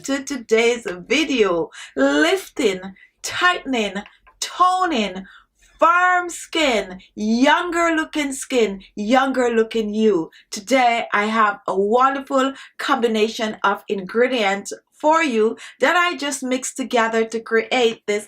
to today's video. Lifting, tightening, toning, firm skin, younger looking you. Today I have a wonderful combination of ingredients for you that I just mixed together to create this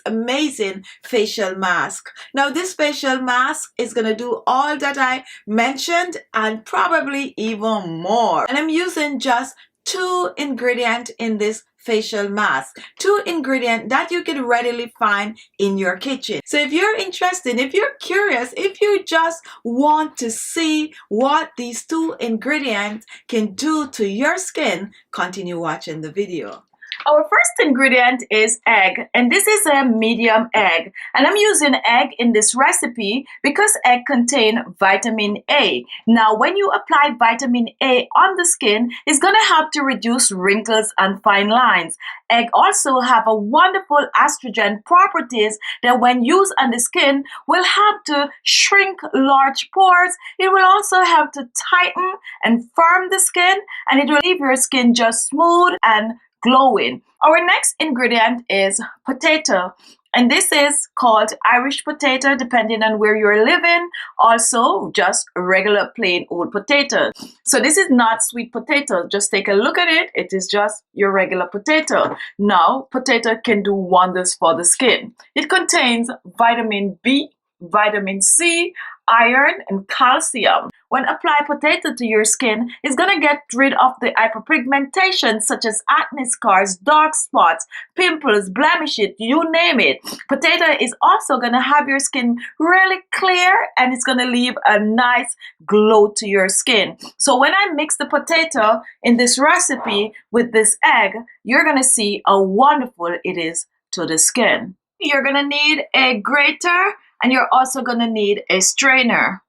amazing facial mask. Now this facial mask is going to do all that I mentioned and probably even more. And I'm using just 2 ingredients in this facial mask. 2 ingredients that you can readily find in your kitchen. So if you're interested, if you're curious, if you just want to see what these 2 ingredients can do to your skin, continue watching the video. Our first ingredient is egg, and this is a medium egg, and I'm using egg in this recipe because egg contain vitamin A. Now when you apply vitamin A on the skin, it's going to help to reduce wrinkles and fine lines. Egg also have a wonderful astringent properties that when used on the skin will help to shrink large pores. It will also help to tighten and firm the skin, and it will leave your skin just smooth and glowing. Our next ingredient is potato, and this is called Irish potato depending on where you're living. Also just regular plain old potato. So this is not sweet potato. Just take a look at it. It is just your regular potato. Now potato can do wonders for the skin. It contains vitamin B, vitamin C, iron, and calcium. When apply potato to your skin, it's going to get rid of the hyperpigmentation such as acne scars, dark spots, pimples, blemishes, you name it. Potato is also going to have your skin really clear, and it's going to leave a nice glow to your skin. So when I mix the potato in this recipe with this egg, you're going to see how wonderful it is to the skin. You're going to need a grater, and you're also going to need a strainer.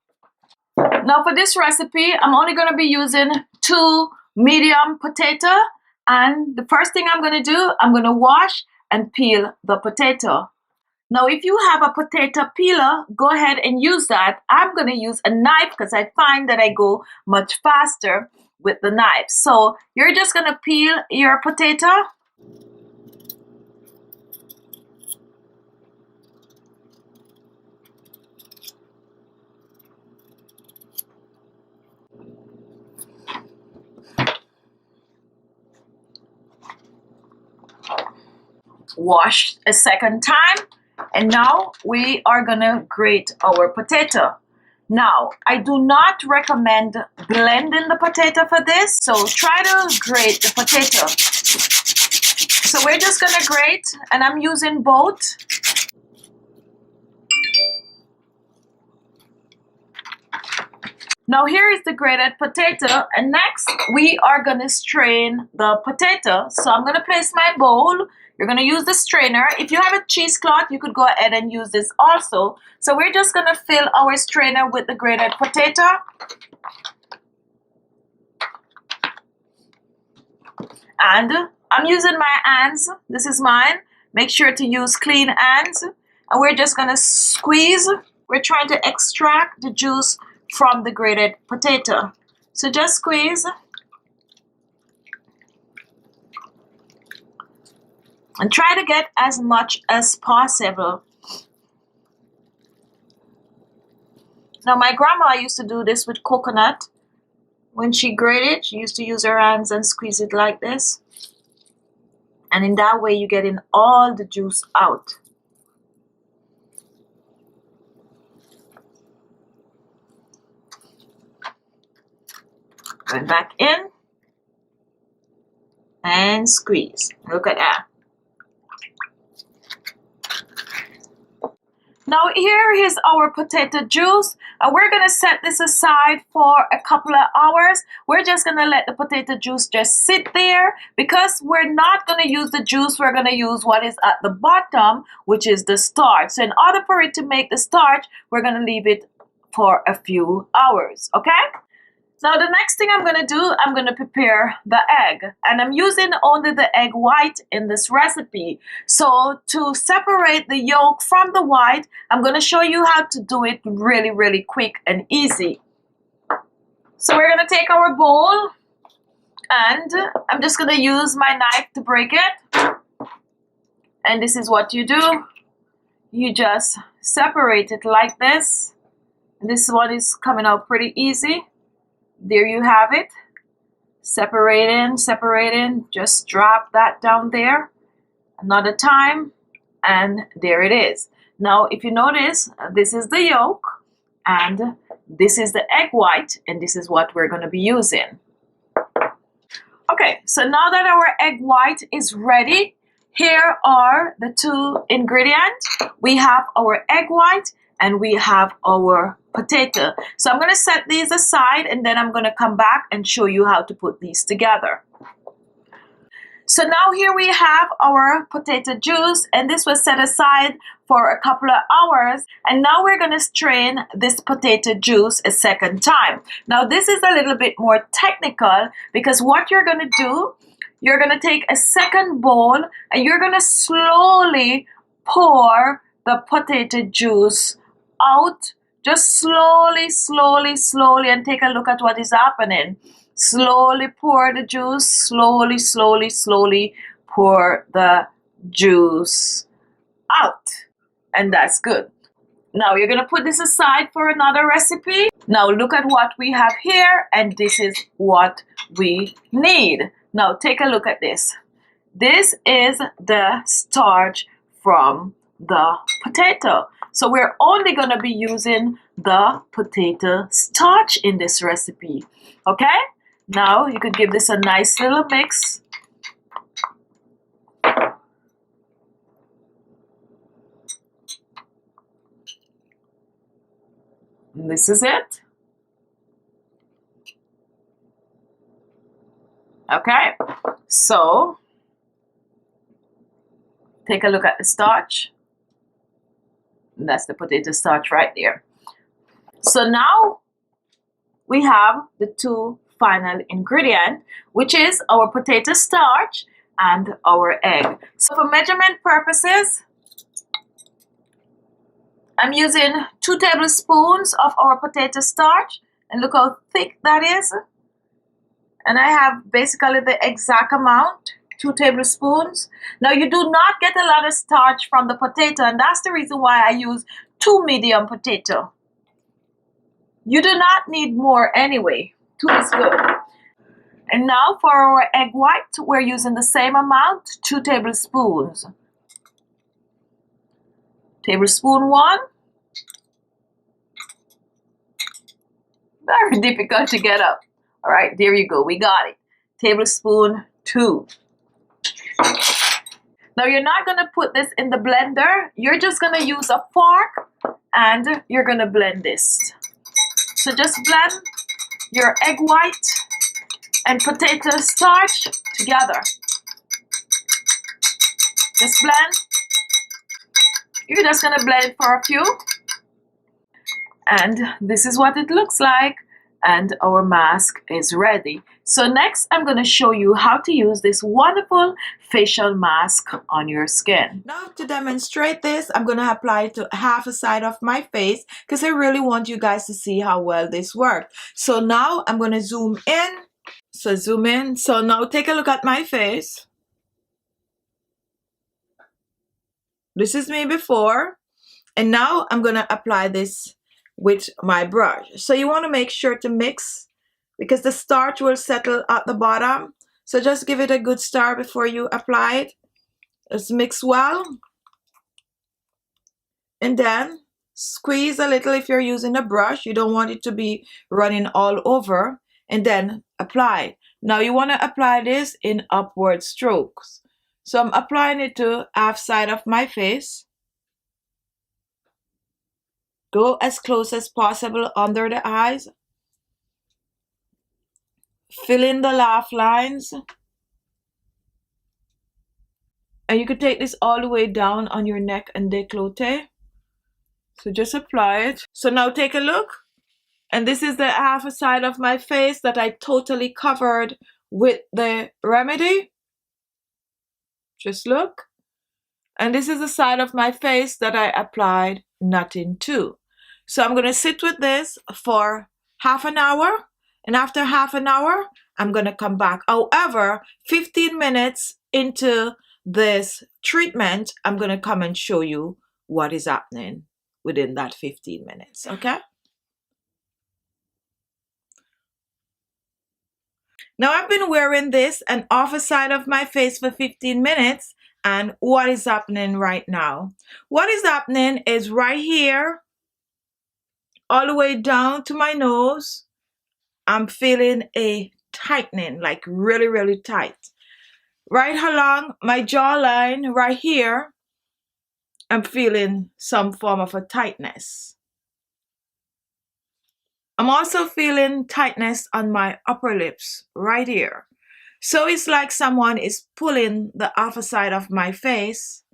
Now for this recipe, I'm only going to be using 2 medium potato, and the first thing I'm going to do, I'm going to wash and peel the potato. Now if you have a potato peeler, go ahead and use that. I'm going to use a knife because I find that I go much faster with the knife. So you're just going to peel your potato. Wash a second time, and now we are gonna grate our potato. Now I do not recommend blending the potato for this, so try to grate the potato. So we're just gonna grate, and I'm using both. Now here is the grated potato, and next we are gonna strain the potato. So I'm gonna place my bowl. You're gonna use the strainer. If you have a cheesecloth, you could go ahead and use this also. So we're just gonna fill our strainer with the grated potato. And I'm using my hands. This is mine. Make sure to use clean hands. And we're just gonna squeeze. We're trying to extract the juice from the grated potato. So just squeeze. And try to get as much as possible. Now my grandma used to do this with coconut. When she grated, she used to use her hands and squeeze it like this. And in that way you're getting all the juice out. Going back in. And squeeze. Look at that. Now here is our potato juice. We're going to set this aside for a couple of hours. We're just going to let the potato juice just sit there because we're not going to use the juice. We're going to use what is at the bottom, which is the starch. So in order for it to make the starch, we're going to leave it for a few hours, okay? Now the next thing I'm going to do, I'm going to prepare the egg, and I'm using only the egg white in this recipe. So to separate the yolk from the white, I'm going to show you how to do it really quick and easy. So we're going to take our bowl, And I'm just gonna use my knife to break it. And this is what you do. You just separate it like this. This one is coming out pretty easy. There you have it. Separating, just drop that down there. Another time, and there it is. Now, if you notice, this is the yolk, and this is the egg white, and this is what we're gonna be using. Okay, so now that our egg white is ready, here are the two ingredients. We have our egg white and we have our potato. So I'm going to set these aside and then I'm going to come back and show you how to put these together. So now here we have our potato juice, and this was set aside for a couple of hours, and now we're going to strain this potato juice a second time. Now this is a little bit more technical, because what you're going to do, you're going to take a second bowl and you're going to slowly pour the potato juice out, just slowly, and take a look at what is happening. Slowly pour the juice, slowly pour the juice out. And that's good. Now you're going to put this aside for another recipe. Now look at what we have here, and this is what we need. Now take a look at this. This is the starch from the potato. So we're only going to be using the potato starch in this recipe. Okay? Now you could give this a nice little mix. And this is it. Okay, so take a look at the starch. And that's the potato starch right there. So now we have the two final ingredient, which is our potato starch and our egg. So for measurement purposes, I'm using 2 tablespoons of our potato starch, and look how thick that is. And I have basically the exact amount, 2 tablespoons. Now you do not get a lot of starch from the potato, and that's the reason why I use 2 medium potato. You do not need more anyway. 2 is good. And now for our egg white, we're using the same amount, 2 tablespoons. Tablespoon 1. Very difficult to get up. All right, there you go. We got it. Tablespoon 2. Now you're not going to put this in the blender. You're just going to use a fork and you're going to blend this. So just blend your egg white and potato starch together. Just blend. You're just going to blend it for a few. And this is what it looks like. And our mask is ready. So next I'm going to show you how to use this wonderful facial mask on your skin. Now to demonstrate this, I'm going to apply it to half a side of my face because I really want you guys to see how well this works. So now I'm going to zoom in. So zoom in. So now take a look at my face. This is me before. And now I'm going to apply this with my brush. So you want to make sure to mix because the starch will settle at the bottom. So just give it a good stir before you apply it. Just mix well. And then squeeze a little if you're using a brush. You don't want it to be running all over. And then apply. Now you want to apply this in upward strokes. So I'm applying it to half side of my face. Go as close as possible under the eyes. Fill in the laugh lines. And you could take this all the way down on your neck and décolleté. So just apply it. So now take a look. And this is the half a side of my face that I totally covered with the remedy. Just look. And this is the side of my face that I applied nothing to. So I'm going to sit with this for half an hour. And after half an hour, I'm going to come back. However, 15 minutes into this treatment, I'm going to come and show you what is happening within that 15 minutes. Okay? Now I've been wearing this and off the side of my face for 15 minutes. And what is happening right now? What is happening is right here, all the way down to my nose, I'm feeling a tightening, like really, really tight. Right along my jawline, right here, I'm feeling some form of a tightness. I'm also feeling tightness on my upper lips, right here. So it's like someone is pulling the upper side of my face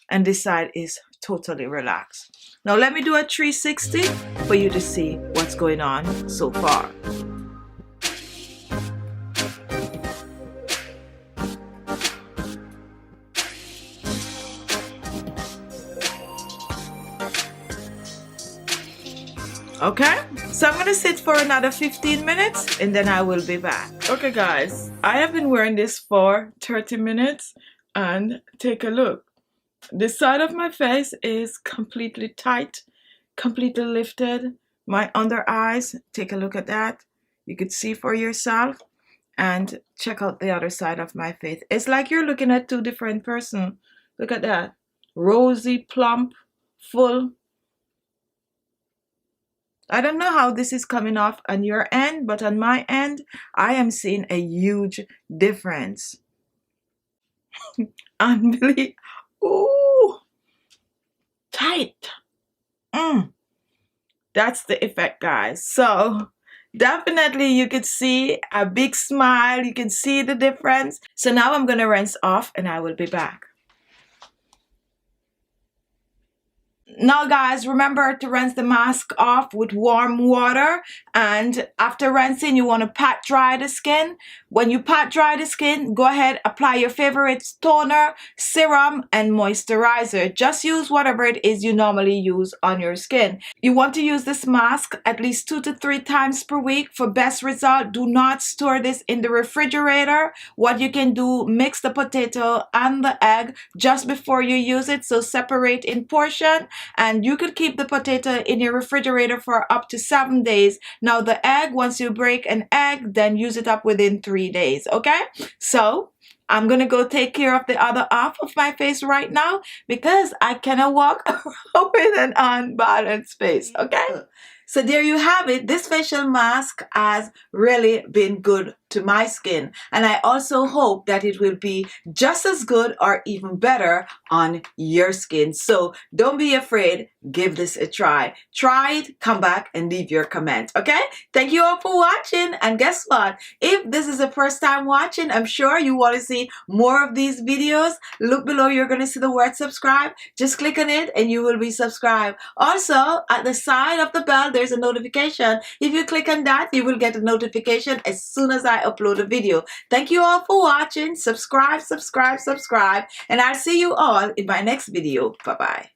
and this side is totally relaxed. Now let me do a 360 for you to see what's going on so far. Okay, so I'm gonna sit for another 15 minutes and then I will be back. Okay guys, I have been wearing this for 30 minutes and take a look. This side of my face is completely tight, completely lifted. My under eyes, take a look at that. You could see for yourself and check out the other side of my face. It's like you're looking at two different persons. Look at that. Rosy, plump, full. I don't know how this is coming off on your end, but on my end, I am seeing a huge difference. Unbelievable. Ooh, tight. That's the effect, guys. So definitely you could see a big smile. You can see the difference. So now I'm going to rinse off and I will be back. Now guys, remember to rinse the mask off with warm water, and after rinsing you want to pat dry the skin. When you pat dry the skin, go ahead, apply your favorite toner, serum and moisturizer. Just use whatever it is you normally use on your skin. You want to use this mask at least 2 to 3 times per week for best result. Do not store this in the refrigerator. What you can do, mix the potato and the egg just before you use it, so separate in portion. And you could keep the potato in your refrigerator for up to 7 days. Now the egg, once you break an egg, then use it up within 3 days. Okay, so I'm gonna go take care of the other half of my face right now because I cannot walk around with an unbalanced face. Okay, so there you have it. This facial mask has really been good to my skin, and I also hope that it will be just as good or even better on your skin. So don't be afraid, give this a try. Try it, come back and leave your comment. Okay, thank you all for watching, and guess what, if this is the first time watching, I'm sure you want to see more of these videos. Look below, you're going to see the word subscribe. Just click on it and you will be subscribed. Also at the side of the bell there's a notification. If you click on that, you will get a notification as soon as I upload a video. Thank you all for watching. Subscribe, subscribe, subscribe, and I'll see you all in my next video. Bye bye.